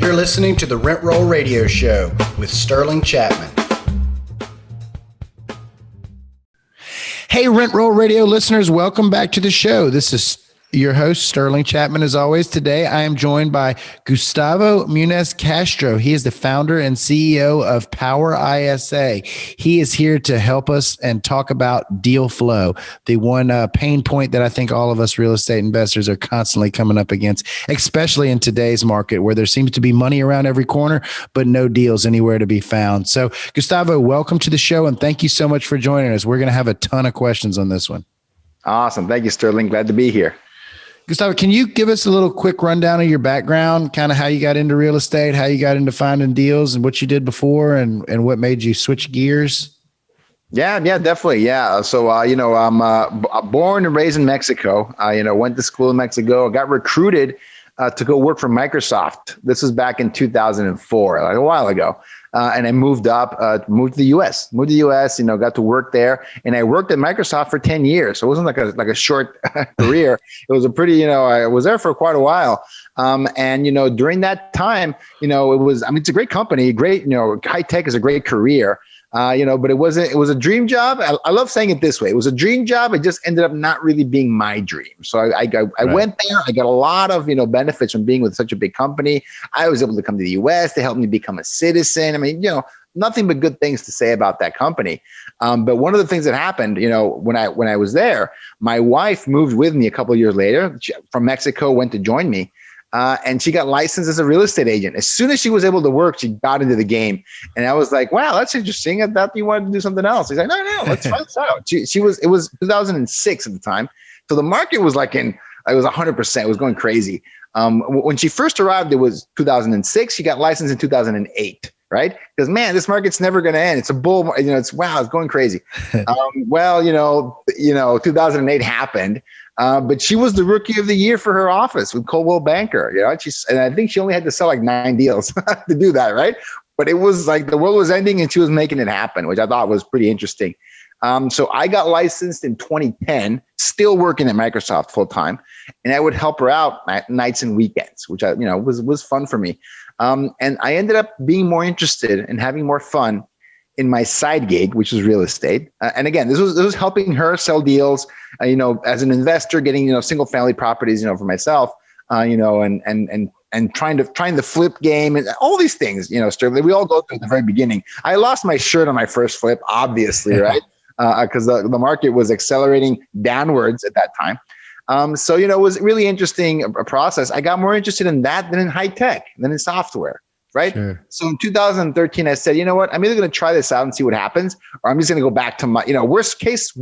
You're listening to the Rent Roll Radio Show with Sterling Chapman. Hey, Rent Roll Radio listeners, welcome back to the show. This is your host, Sterling Chapman, as always. Today, I am joined by Gustavo Muñoz Castro. He is the founder and CEO of PowerISA. He is here to help us and talk about deal flow, the one pain point that I think all of us real estate investors are constantly coming up against, especially in today's market where there seems to be money around every corner, but no deals anywhere to be found. So, Gustavo, welcome to the show, and thank you so much for joining us. We're going to have a ton of questions on this one. Awesome. Thank you, Sterling. Glad to be here. Gustavo, can you give us a little quick rundown of your background, kind of how you got into real estate, how you got into finding deals and what you did before and what made you switch gears? Yeah, definitely. Yeah. So, I'm born and raised in Mexico. Went to school in Mexico, got recruited to go work for Microsoft. This was back in 2004, like a while ago. And I moved to the U.S., got to work there. And I worked at Microsoft for 10 years. So it wasn't like a short career. It was a pretty, I was there for quite a while. During that time, it's a great company, great, high tech is a great career. But it was a dream job. I love saying it this way. It was a dream job. It just ended up not really being my dream. So I went there. I got a lot of, benefits from being with such a big company. I was able to come to the US. They helped me become a citizen. I mean, nothing but good things to say about that company. But one of the things that happened, when I was there, my wife moved with me a couple of years later from Mexico, went to join me. And she got licensed as a real estate agent. As soon as she was able to work, she got into the game. And I was like, wow, that's interesting. I thought you wanted to do something else. He's like, no, let's try this out. It was 2006 at the time. So the market was it was 100%. It was going crazy. When she first arrived, it was 2006. She got licensed in 2008. Right? Because man, this market's never going to end. It's a bull. It's going crazy. 2008 happened. But she was the rookie of the year for her office with Coldwell Banker. And I think she only had to sell like 9 deals to do that, right? But it was like the world was ending and she was making it happen, which I thought was pretty interesting. So I got licensed in 2010, still working at Microsoft full time, and I would help her out nights and weekends, which was fun for me. And I ended up being more interested and having more fun in my side gig, which is real estate. And again, this was helping her sell deals, as an investor, getting, single family properties, for myself, and trying to flip game and all these things, Sterling, we all go through at the very beginning. I lost my shirt on my first flip, obviously, right? Because the market was accelerating downwards at that time. So, it was really interesting a process. I got more interested in that than in high tech, than in software. Right. Sure. So in 2013, I said, you know what, I'm either going to try this out and see what happens, or I'm just going to go back to my, worst comes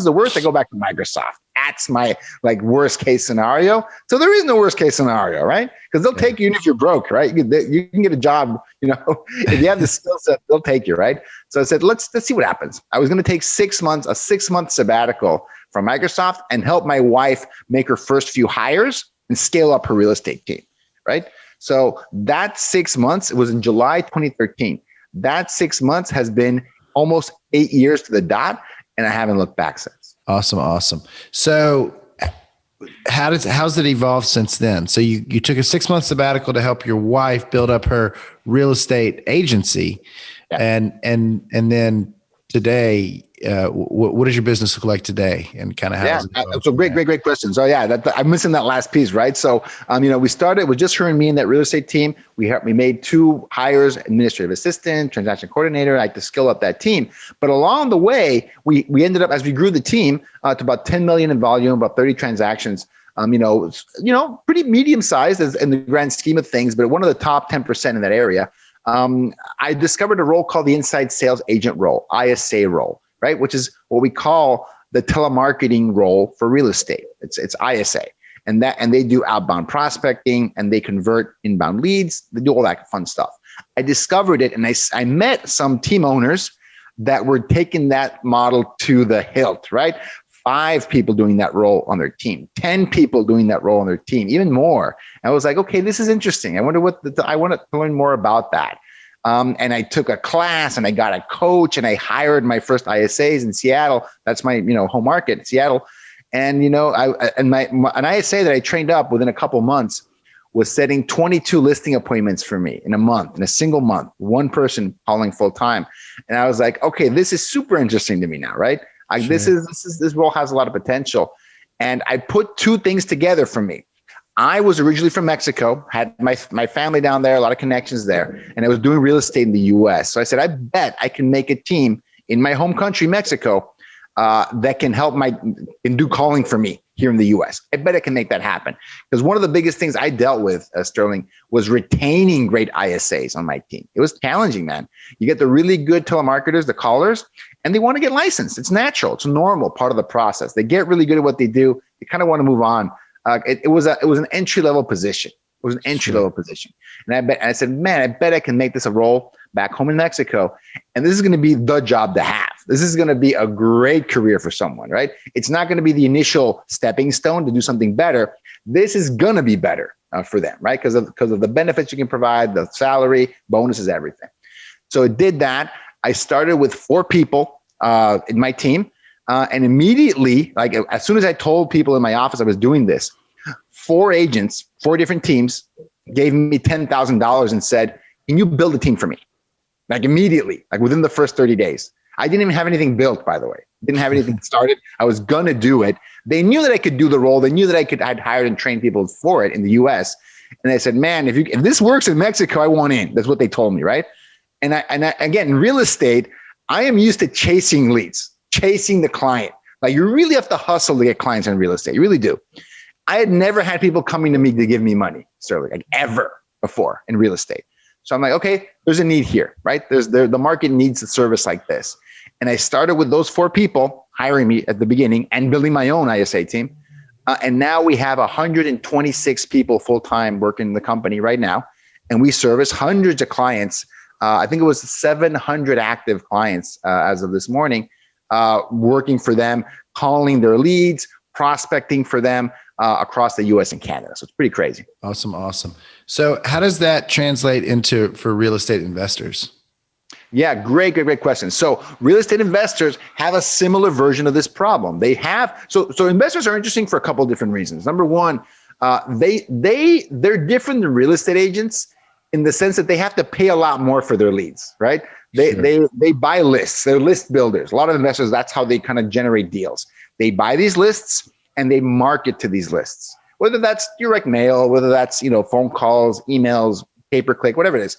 to worst, I go back to Microsoft. That's my worst case scenario. So there is no worst case scenario, right? Because they'll take you even if you're broke, right? You can get a job, if you have the skill set, they'll take you, right? So I said, let's see what happens. I was going to take 6 months, a 6-month sabbatical from Microsoft and help my wife make her first few hires and scale up her real estate team, right? So that 6 months, it was in July 2013. That 6 months has been almost 8 years to the dot, and I haven't looked back since. Awesome. So how's it evolved since then? So you took a 6-month sabbatical to help your wife build up her real estate agency. Yeah. And then today, what does your business look like today, and kind of how? So great question. So I'm missing that last piece, right? So we started with just her and me in that real estate team. We made 2 hires: administrative assistant, transaction coordinator. I had to skill up that team. But along the way, we ended up, as we grew the team to about 10 million in volume, about 30 transactions. Pretty medium sized in the grand scheme of things, but one of the top 10% in that area. I discovered a role called the inside sales agent role, ISA role, right? Which is what we call the telemarketing role for real estate. It's ISA, and they do outbound prospecting and they convert inbound leads. They do all that fun stuff. I discovered it, and I met some team owners that were taking that model to the hilt, right? 5 people doing that role on their team, 10 people doing that role on their team, even more. I was like, okay, this is interesting. I wonder I want to learn more about that. And I took a class and I got a coach and I hired my first ISAs in Seattle. That's my, home market, Seattle. And, an ISA that I trained up within a couple months was setting 22 listing appointments for me in a single month, one person calling full time. And I was like, okay, this is super interesting to me now, right? Sure. This role has a lot of potential. And I put two things together for me. I was originally from Mexico, had my family down there, a lot of connections there, and I was doing real estate in the US. So I said, I bet I can make a team in my home country, Mexico, that can help and do calling for me here in the US. I bet I can make that happen. Because one of the biggest things I dealt with, Sterling, was retaining great ISAs on my team. It was challenging, man. You get the really good telemarketers, the callers, and they want to get licensed. It's natural. It's a normal part of the process. They get really good at what they do. They kind of want to move on. It was an entry-level position. It was an entry-level position. And I said, man, I bet I can make this a role back home in Mexico. And this is going to be the job to have. This is going to be a great career for someone, right? It's not going to be the initial stepping stone to do something better. This is going to be better for them, right? Because of the benefits you can provide, the salary, bonuses, everything. So it did that. I started with 4 people in my team. And immediately, like as soon as I told people in my office I was doing this, 4 agents, 4 different teams gave me $10,000 and said, can you build a team for me? Like immediately, like within the first 30 days. I didn't even have anything built, by the way. Didn't have anything started. I was going to do it. They knew that I could do the role. They knew that I'd hired and trained people for it in the US. And they said, man, if this works in Mexico, I want in. That's what they told me, right? And I again, in real estate, I am used to chasing leads. Chasing the client. Like you really have to hustle to get clients in real estate. You really do. I had never had people coming to me to give me money, Sterling, like ever before in real estate. So I'm like, okay, there's a need here, right? The market needs a service like this. And I started with those 4 people hiring me at the beginning and building my own ISA team. And now we have 126 people full-time working in the company right now. And we service hundreds of clients. I think it was 700 active clients as of this morning. Working for them, calling their leads, prospecting for them across the US and Canada. So it's pretty crazy. Awesome. So how does that translate for real estate investors? Yeah, great question. So real estate investors have a similar version of this problem. They have, so investors are interesting for a couple of different reasons. Number one, they're different than real estate agents in the sense that they have to pay a lot more for their leads, right? They buy lists. They're list builders. A lot of investors, that's how they kind of generate deals. They buy these lists and they market to these lists, whether that's direct mail, whether that's phone calls, emails, pay-per-click, whatever it is.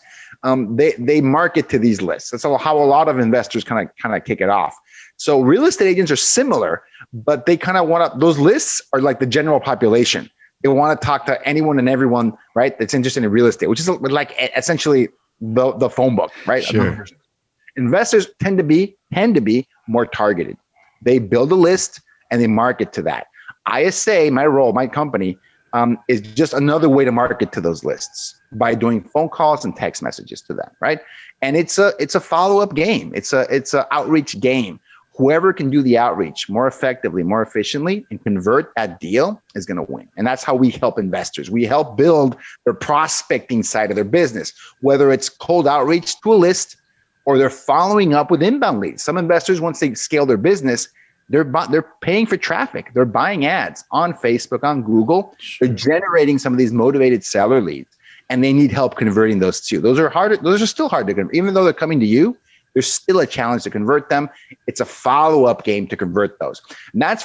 They market to these lists. That's how a lot of investors kind of kick it off. So real estate agents are similar, but they kind of want to. Those lists are like the general population. They want to talk to anyone and everyone, right? That's interested in real estate, which is like essentially the phone book, right? Sure. Investors tend to be more targeted. They build a list and they market to that. ISA, my role, my company, is just another way to market to those lists by doing phone calls and text messages to them, right? And it's a follow-up game. It's a outreach game. Whoever can do the outreach more effectively, more efficiently, and convert that deal is going to win. And that's how we help investors. We help build their prospecting side of their business, whether it's cold outreach to a list or they're following up with inbound leads. Some investors, once they scale their business, they're paying for traffic. They're buying ads on Facebook, on Google. They're generating some of these motivated seller leads, and they need help converting those too. Those are still hard to convert. Even though they're coming to you, there's still a challenge to convert them. It's a follow-up game to convert those. And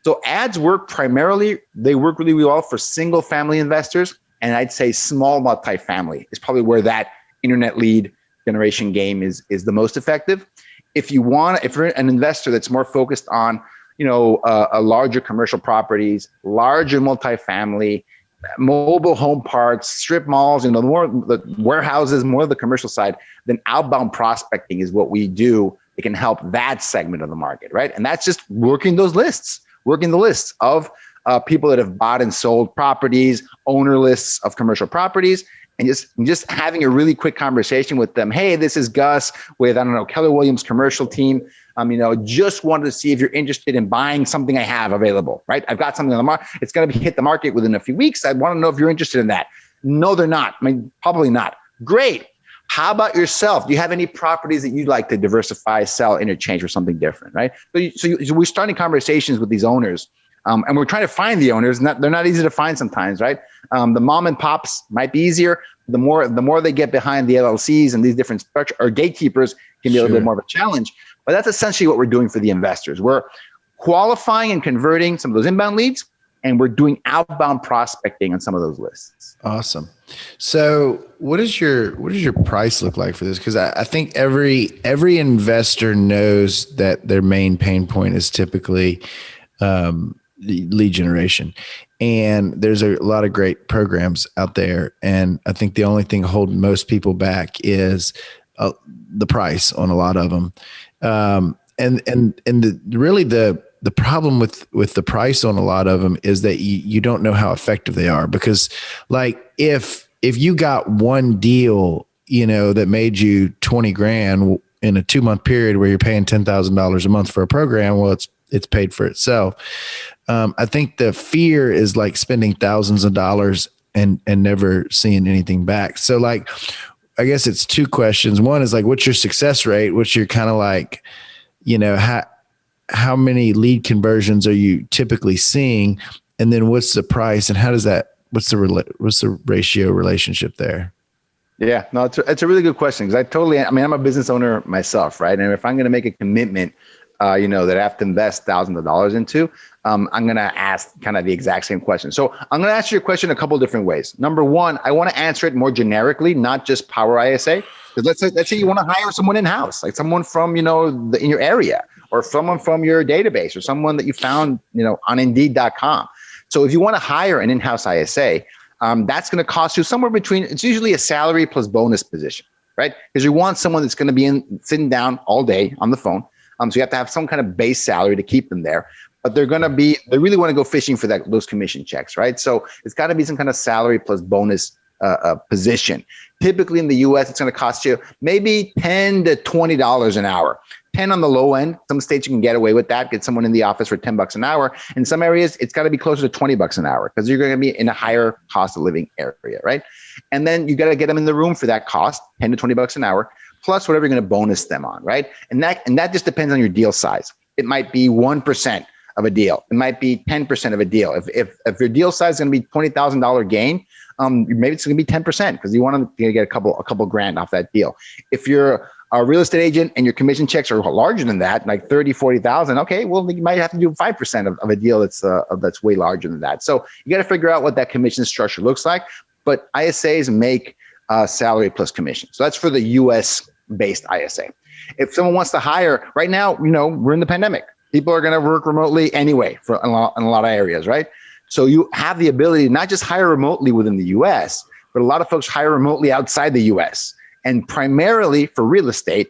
so ads work primarily, they work really well for single family investors. And I'd say small multifamily is probably where that internet lead generation game is the most effective. If you're an investor that's more focused on, a larger commercial properties, larger multifamily, mobile home parks, strip malls, more the warehouses, more of the commercial side, then outbound prospecting is what we do. It can help that segment of the market, right? And that's just working the lists of people that have bought and sold properties, owner lists of commercial properties, and just having a really quick conversation with them. Hey, this is Gus with, Keller Williams commercial team. Just wanted to see if you're interested in buying something I have available, right? I've got something on the market. It's going to hit the market within a few weeks. I want to know if you're interested in that. No, they're not. Probably not. Great. How about yourself? Do you have any properties that you'd like to diversify, sell, interchange for something different, right? So we're starting conversations with these owners. And we're trying to find the owners. They're not easy to find sometimes, right? The mom and pops might be easier. The more they get behind the LLCs and these different structure or gatekeepers can be a little bit more of a challenge. But that's essentially what we're doing for the investors. We're qualifying and converting some of those inbound leads, and we're doing outbound prospecting on some of those lists. Awesome. So what does your price look like for this? Because I think every investor knows that their main pain point is typically lead generation. And there's a lot of great programs out there. And I think the only thing holding most people back is the price on a lot of them. The problem with the price on a lot of them is that you don't know how effective they are, because like if you got one deal, that made you 20 grand in a 2-month period where you're paying $10,000 a month for a program, well, it's paid for itself. I think the fear is like spending thousands of dollars and never seeing anything back. So like, I guess it's 2 questions. One is like, what's your success rate? What's your kind of like, how many lead conversions are you typically seeing? And then what's the price, and what's the ratio relationship there? Yeah, no, it's a really good question, because I'm a business owner myself, right? And if I'm going to make a commitment, that I have to invest thousands of dollars into, I'm going to ask kind of the exact same question. So I'm going to answer your question a couple of different ways. Number one, I want to answer it more generically, not just PowerISA. Because let's say you want to hire someone in-house, like someone from, in your area, or someone from your database, or someone that you found, on Indeed.com. So if you want to hire an in-house ISA, that's going to cost you somewhere between, it's usually a salary plus bonus position, right? Because you want someone that's going to be sitting down all day on the phone. So you have to have some kind of base salary to keep them there, but they really want to go fishing for those commission checks, right? So it's got to be some kind of salary plus bonus position. Typically in the US, it's going to cost you maybe $10 to $20 an hour. 10 on the low end. Some states you can get away with that. Get someone in the office for $10 an hour. In some areas, it's got to be closer to $20 an hour, because you're going to be in a higher cost of living area, right? And then you got to get them in the room for that cost, 10 to $20 an hour, plus whatever you're going to bonus them on, right? And that just depends on your deal size. It might be 1% of a deal. It might be 10% of a deal. If your deal size is going to be $20,000 gain, maybe it's going to be 10%, because you want to get a couple grand off that deal. If you're a real estate agent and your commission checks are larger than that, like 30, 40,000, okay, well, you might have to do 5% of a deal that's way larger than that. So you got to figure out what that commission structure looks like. But ISAs make salary plus commission. So that's for the US based ISA. If someone wants to hire right now, we're in the pandemic. People are going to work remotely anyway in a lot of areas, right? So you have the ability to not just hire remotely within the US, but a lot of folks hire remotely outside the US. And primarily for real estate,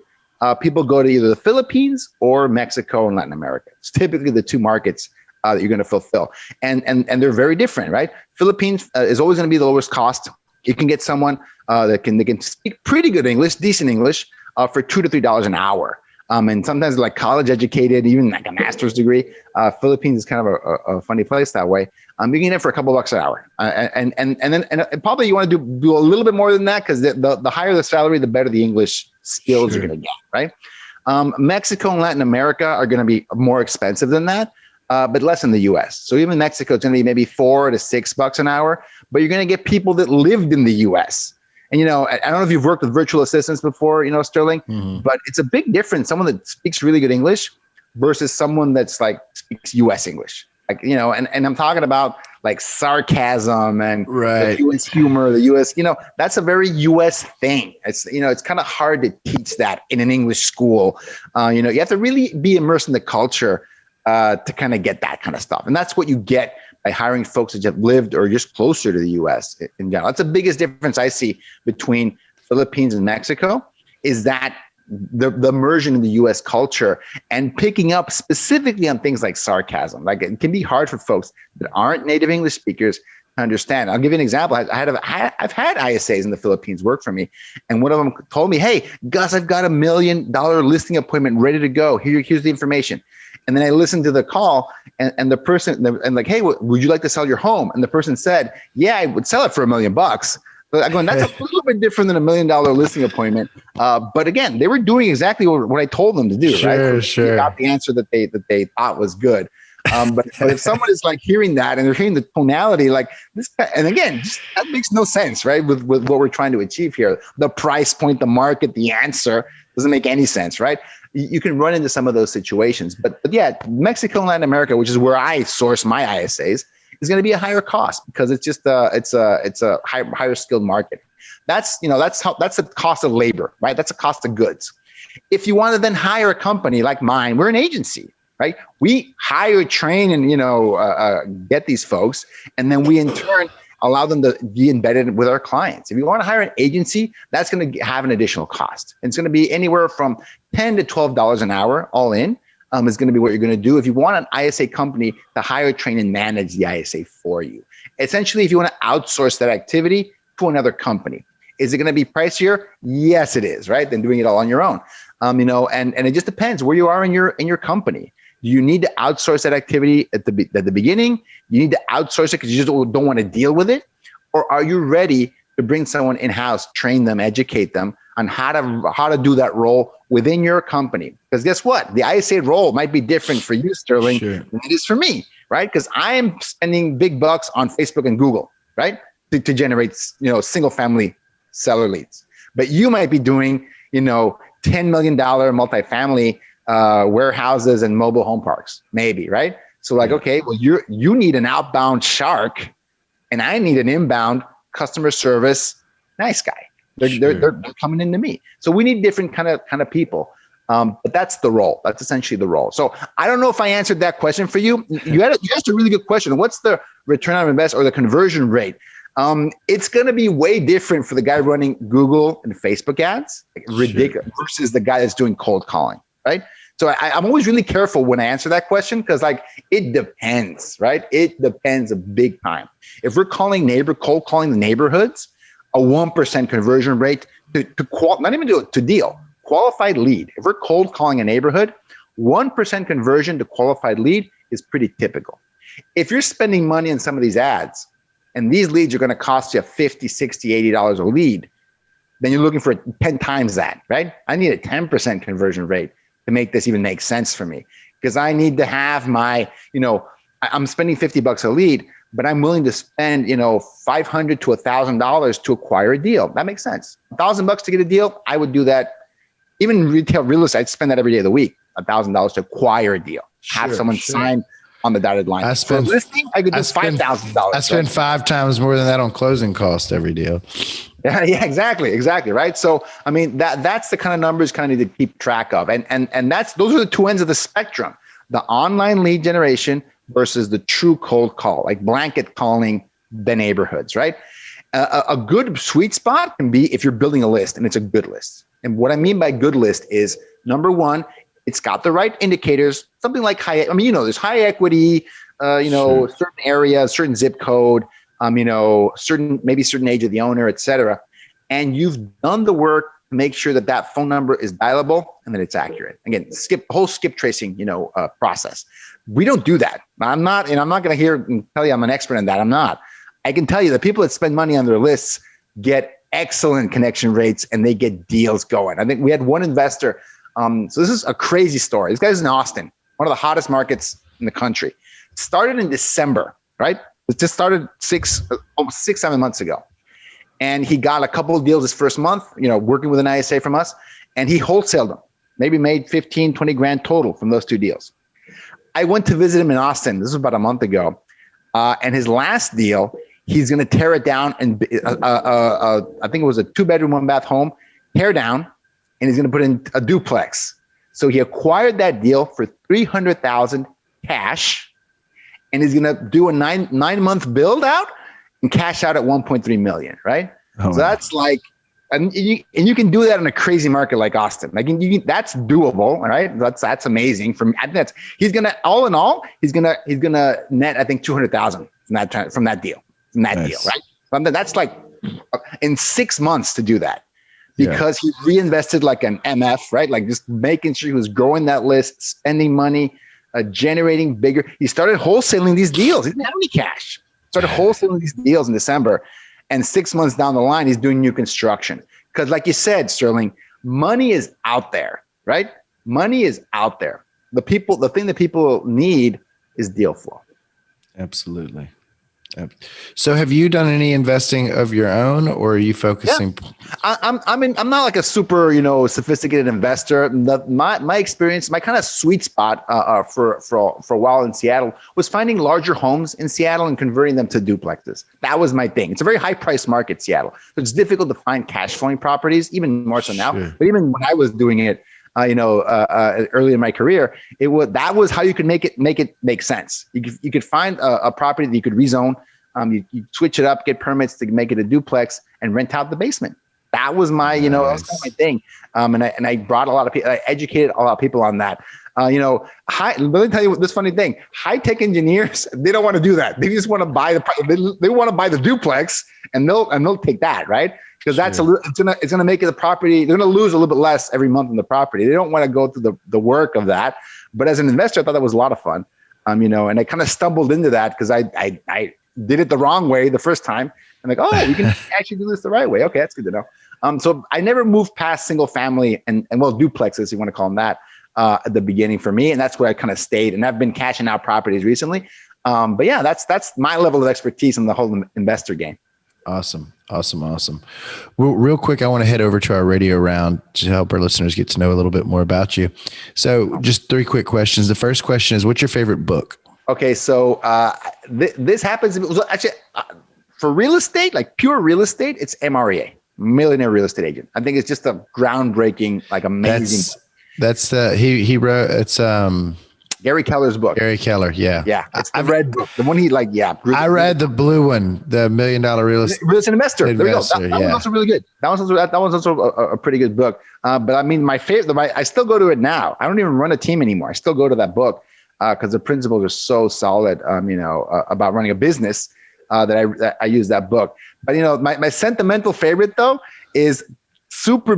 people go to either the Philippines or Mexico and Latin America. It's typically the 2 markets that you're going to fulfill. And they're very different, right? Philippines is always going to be the lowest cost. You can get someone that can speak pretty good English, decent English, for $2 to $3 an hour. And sometimes like college educated, even like a master's degree. Philippines is kind of a funny place that way. You can get it for a couple bucks an hour. And then probably you want to do a little bit more than that, because the higher the salary, the better the English skills you're going to get, right? Mexico and Latin America are going to be more expensive than that, but less in the US. So even Mexico is going to be maybe $4 to $6 an hour, but you're going to get people that lived in the US. And, I don't know if you've worked with virtual assistants before, Sterling, but it's a big difference. Someone that speaks really good English versus someone that's like speaks US English. Like, and I'm talking about like sarcasm and the US humor, the US, that's a very US thing. It's, it's kind of hard to teach that in an English school. You have to really be immersed in the culture to kind of get that kind of stuff. And that's what you get by hiring folks that have lived or just closer to the US in general. That's the biggest difference I see between Philippines and Mexico, is that the immersion in the US culture and picking up specifically on things like sarcasm. Like, it can be hard for folks that aren't native English speakers to understand. I'll give you an example. I've had ISAs in the Philippines work for me, and one of them told me, "Hey, Gus, I've got $1 million listing appointment ready to go. Here's the information." And then I listened to the call, and the person, and like, "Hey, would you like to sell your home?" And the person said, "Yeah, I would sell it for $1 million." But I'm going, that's a little bit different than $1 million listing appointment. But again, they were doing exactly what I told them to do, right? Sure. They got the answer that they thought was good. But if someone is like hearing that and they're hearing the tonality, like this, and again, just, that makes no sense, right? With what we're trying to achieve here, the price point, the market, the answer doesn't make any sense, right? You can run into some of those situations, but yeah, Mexico and Latin America, which is where I source my ISAs, is going to be a higher cost because it's just it's a higher skilled market. That's the cost of labor, right? That's a cost of goods. If you want to then hire a company like mine, we're an agency, right? We hire, train, and get these folks, and then we in turn allow them to be embedded with our clients. If you want to hire an agency, that's going to have an additional cost. And it's going to be anywhere from $10 to $12 an hour, all in. Is going to be what you're going to do if you want an ISA company to hire, train, and manage the ISA for you. Essentially, if you want to outsource that activity to another company, is it going to be pricier? Yes, it is, right? Than doing it all on your own. And it just depends where you are in your company. Do you need to outsource that activity at the beginning? You need to outsource it because you just don't want to deal with it? Or are you ready to bring someone in-house, train them, educate them on how to do that role within your company? Because guess what? The ISA role might be different for you, Sterling, than it is for me, right? Because I am spending big bucks on Facebook and Google, right? To generate, single family seller leads. But you might be doing, $10 million multifamily warehouses and mobile home parks, maybe, right? So okay, well, you need an outbound shark and I need an inbound customer service nice guy. They're coming into me. So we need different kind of people. But that's the role. That's essentially the role. So I don't know if I answered that question for you. You asked a really good question. What's the return on investment or the conversion rate? It's going to be way different for the guy running Google and Facebook ads, ridiculous, versus the guy that's doing cold calling, right? So I'm always really careful when I answer that question because it depends, right? It depends a big time. If we're cold calling the neighborhoods, a 1% conversion rate not even to deal, qualified lead. If we're cold calling a neighborhood, 1% conversion to qualified lead is pretty typical. If you're spending money on some of these ads and these leads are going to cost you $50, $60, $80 a lead, then you're looking for 10 times that, right? I need a 10% conversion rate to make this even make sense for me because I need to have my, I'm spending $50 a lead, but I'm willing to spend, $500 to $1,000 to acquire a deal. That makes sense. $1,000 to get a deal, I would do that. Even retail real estate, I'd spend that every day of the week. $1,000 to acquire a deal. Have someone sign on the dotted line. For listing, I could do $5,000. I spend 5 times more than that on closing costs every deal. Yeah, exactly, right. So I mean that's the kind of numbers kind of need to keep track of, and those are the two ends of the spectrum: the online lead generation versus the true cold call, like blanket calling the neighborhoods, right? A good sweet spot can be if you're building a list and it's a good list. And what I mean by good list is, number one, it's got the right indicators, something like there's high equity, certain area, certain zip code, certain age of the owner, et cetera. And you've done the work to make sure that phone number is dialable and that it's accurate. Again, whole skip tracing, process. We don't do that. I'm not going to hear and tell you I'm an expert in that. I'm not. I can tell you the people that spend money on their lists get excellent connection rates and they get deals going. I think we had one investor. So this is a crazy story. This guy's in Austin, one of the hottest markets in the country. It started in December, right? It just started 6-7 months ago. And he got a couple of deals this first month, working with an ISA from us, and he wholesaled them. Maybe made 15, 20 grand total from those 2 deals. I went to visit him in Austin. This was about a month ago. And his last deal, he's going to tear it down. And I think it was a 2-bedroom, 1-bath home, tear down, and he's going to put in a duplex. So he acquired that deal for $300,000 cash, and he's going to do a 9-month build out and cash out at 1.3 million, right? So that's like, and you can do that in a crazy market like Austin. Like that's doable, right? That's amazing. I think he's gonna all in all, he's gonna net I think 200,000 from that deal, right? That's like in 6 months to do that because he reinvested like an MF, right? Like just making sure he was growing that list, spending money, generating bigger. He started wholesaling these deals. He didn't have any cash. Started wholesaling these deals in December, and 6 months down the line, he's doing new construction. Because like you said, Sterling, money is out there, right? Money is out there. The thing that people need is deal flow. Absolutely. So have you done any investing of your own, or are you focusing? Yeah. I'm not like a super, sophisticated investor. My experience, my kind of sweet spot for a while in Seattle was finding larger homes in Seattle and converting them to duplexes. That was my thing. It's a very high price market, Seattle. So it's difficult to find cash flowing properties, even more so now. Sure. But even when I was doing it, early in my career, that was how you could make it make sense. You could find a property that you could rezone. You switch it up, get permits to make it a duplex, and rent out the basement. That was my, that was kind of my thing. And I brought a lot of people. I educated a lot of people on that. Let me tell you this funny thing. High tech engineers, they don't want to do that. They just want to buy they want to buy the duplex, and they'll take that, right? Because that's it's gonna make it the property. They're gonna lose a little bit less every month in the property. They don't want to go through the work of that. But as an investor, I thought that was a lot of fun. And I kind of stumbled into that because I did it the wrong way the first time. I'm like, we can actually do this the right way. Okay, that's good to know. So I never moved past single family and duplexes, you want to call them that, at the beginning for me. And that's where I kind of stayed. And I've been cashing out properties recently. But yeah, that's my level of expertise in the whole investor game. Awesome. Well, real quick, I want to head over to our radio round to help our listeners get to know a little bit more about you. So just 3 quick questions. The first question is, what's your favorite book? Okay, so this happens actually for real estate, like pure real estate. It's MREA, Millionaire Real Estate Agent. I think it's just a groundbreaking, like amazing. That's he wrote. It's Gary Keller's book. Gary Keller, yeah. It's the red book, the one he I read the blue one, the $1 Million Real Estate Investor. There we go. That one's also really good. That one's also a pretty good book. But I mean, my favorite. I still go to it now. I don't even run a team anymore. I still go to that book. Because the principles are so solid, about running a business, that I use that book. But my sentimental favorite though is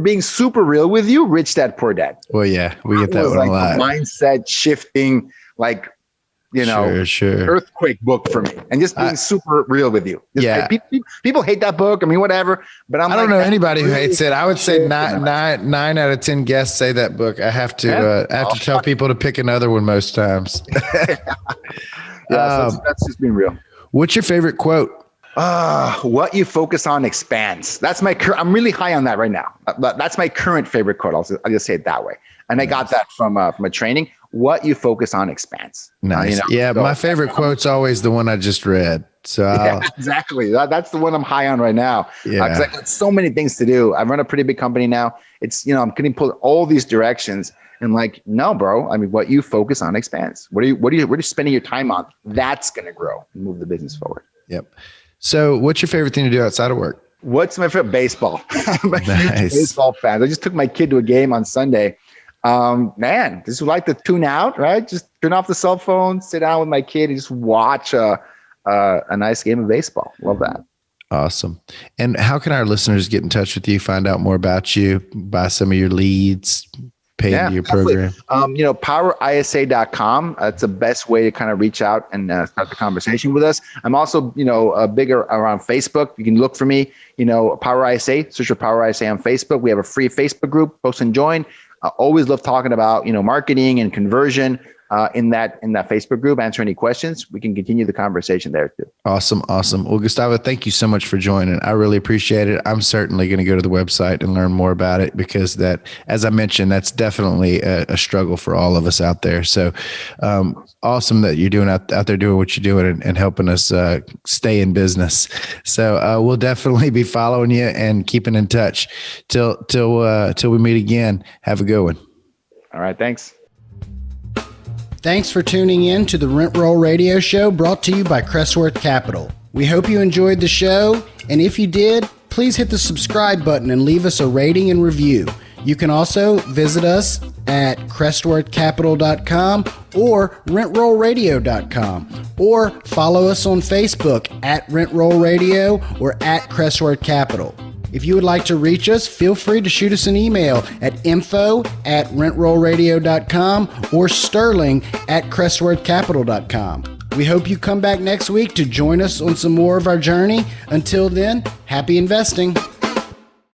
being super real with you, Rich Dad Poor Dad. Well, yeah, we get that one a lot. Mindset shifting, sure. earthquake book for me, and just being super real with you. People hate that book. I mean, whatever. But I don't know anybody who hates it. I would say nine out of 10 guests say that book. I have to tell people to pick another one most times. So that's just being real. What's your favorite quote? What you focus on expands. That's I'm really high on that right now. That's my current favorite quote. I'll just say it that way. And I got that from a training. What you focus on expands. Nice. My favorite quote's always the one I just read. So exactly. That's the one I'm high on right now. Because I got so many things to do. I run a pretty big company now. It's, I'm getting pulled all these directions. And no, bro. I mean, what you focus on expands. What are you spending your time on? That's going to grow and move the business forward. Yep. So what's your favorite thing to do outside of work? What's my favorite? Baseball. I'm a huge baseball fan. I just took my kid to a game on Sunday. Man, just like to tune out, right? Just turn off the cell phone, sit down with my kid, and just watch a nice game of baseball. Love that. Awesome. And how can our listeners get in touch with you, find out more about you, buy some of your leads, pay into your program? PowerISA.com. That's the best way to kind of reach out and start the conversation with us. I'm also, bigger around Facebook. You can look for me, PowerISA, search for PowerISA on Facebook. We have a free Facebook group, post and join. I always love talking about, marketing and conversion in that Facebook group. Answer any questions. We can continue the conversation there too. Awesome. Well, Gustavo, thank you so much for joining. I really appreciate it. I'm certainly going to go to the website and learn more about it because that, as I mentioned, that's definitely a struggle for all of us out there. So awesome that you're doing out there doing what you're doing and helping us stay in business. So we'll definitely be following you and keeping in touch till we meet again. Have a good one. All right. Thanks. Thanks for tuning in to the Rent Roll Radio Show brought to you by Crestworth Capital. We hope you enjoyed the show, and if you did, please hit the subscribe button and leave us a rating and review. You can also visit us at crestworthcapital.com or rentrollradio.com, or follow us on Facebook at Rent Roll Radio or at Crestworth Capital. If you would like to reach us, feel free to shoot us an email at info@rentrollradio.com or sterling@crestworthcapital.com. We hope you come back next week to join us on some more of our journey. Until then, happy investing.